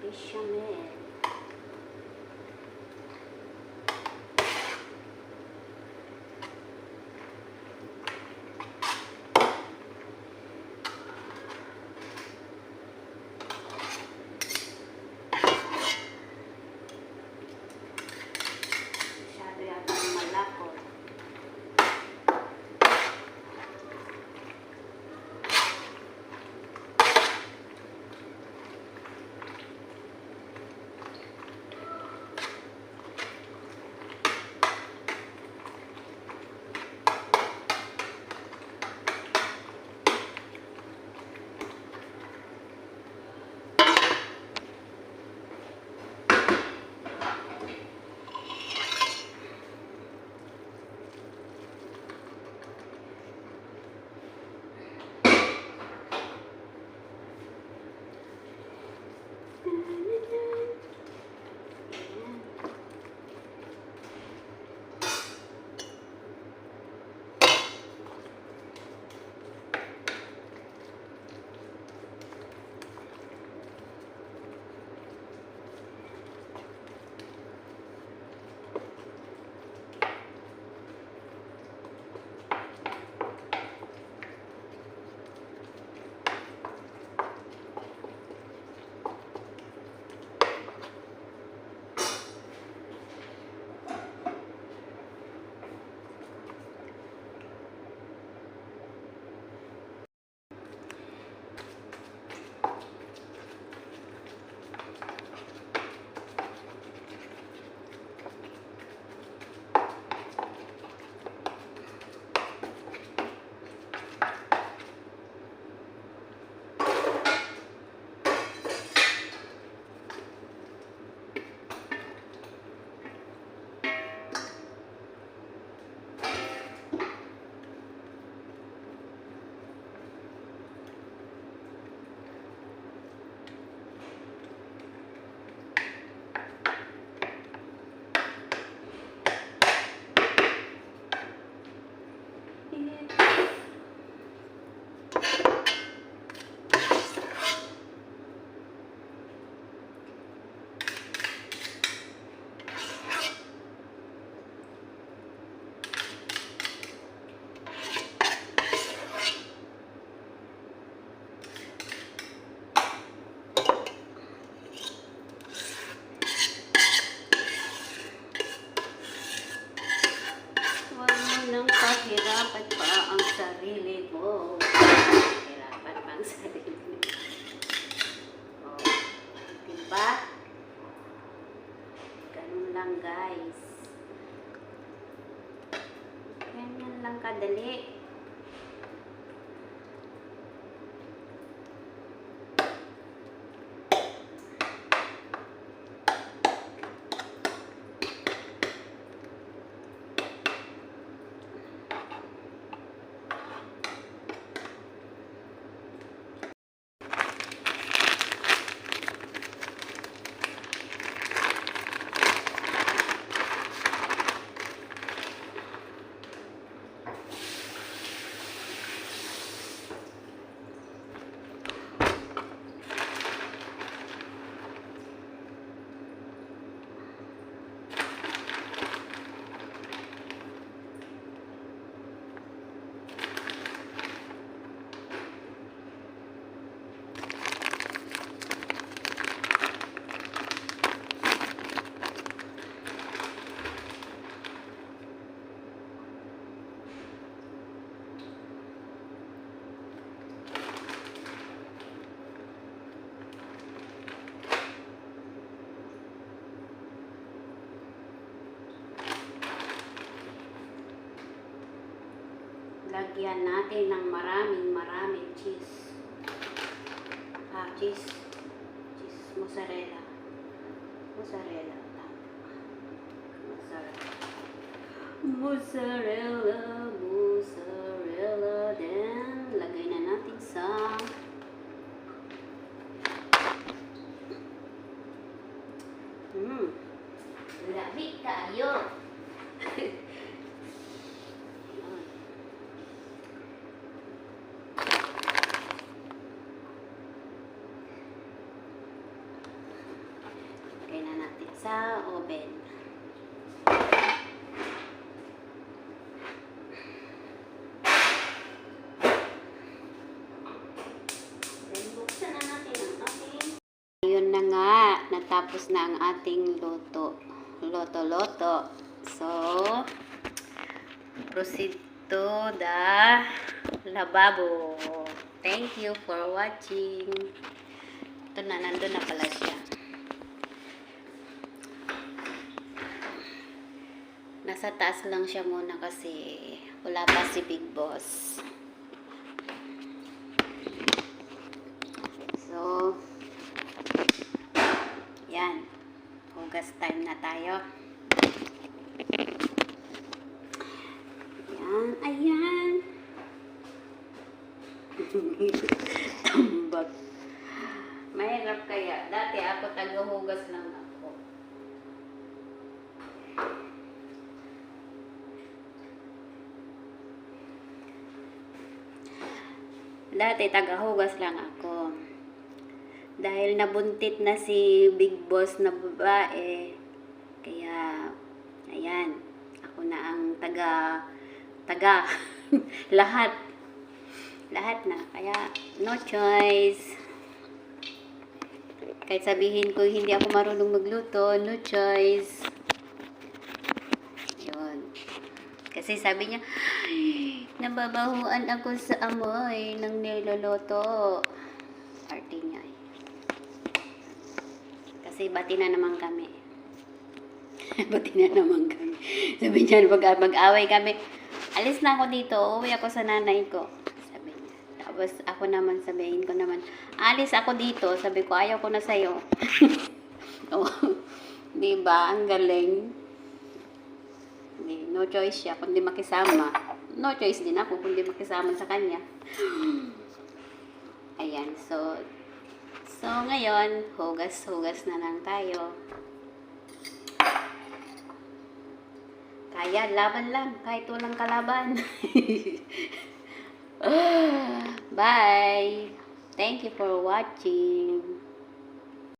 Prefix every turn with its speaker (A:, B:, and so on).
A: Bechamel. Masyado yata malakot. Pahirapan pa ang sarili mo. Pahirapan pa ang sarili mo. Oh, diba? Ganun lang, guys. Ganyan lang kadali. Lagyan natin ng maraming cheese. Cheese. Mozzarella. Mozzarella. Then, lagay na natin sa labi tayo. sa oven. Then, buksan na natin ang ating... Ayun na nga, natapos na ang ating luto. Loto-loto. So, proceed to the lababo. Thank you for watching. Ito na, nandun na pala siya. Nasa taas lang siya muna kasi wala pa si Big Boss. So, yan. Hugas time na tayo. Ayan, ayan. Tambag. Mahirap kaya. Dati ako tagahugas lang ako. Dati tagahugas lang ako. Dahil nabuntit na si Big Boss na babae. Kaya, ayan. Ako na ang taga lahat na, kaya no choice. Kahit sabihin ko hindi ako marunong magluto, no choice. Yun. Kasi sabi niya, nababahuan ako sa amoy ng niloloto. Party niya. Kasi bati na naman kami. Bati na naman kami. Sabi niya, mag-away kami. Alis na ako dito, uuwi ako sa nanay ko. Sabi niya. Tapos ako naman, sabihin ko naman, alis ako dito. Sabi ko, ayaw ko na sa'yo. Oh, diba? Ang galing. No choice siya, kundi makisama. No choice din ako, kundi makisama sa kanya. Ayan, so ngayon, hugas na lang tayo. Kaya, laban lang, kahit walang kalaban. Bye! Thank you for watching.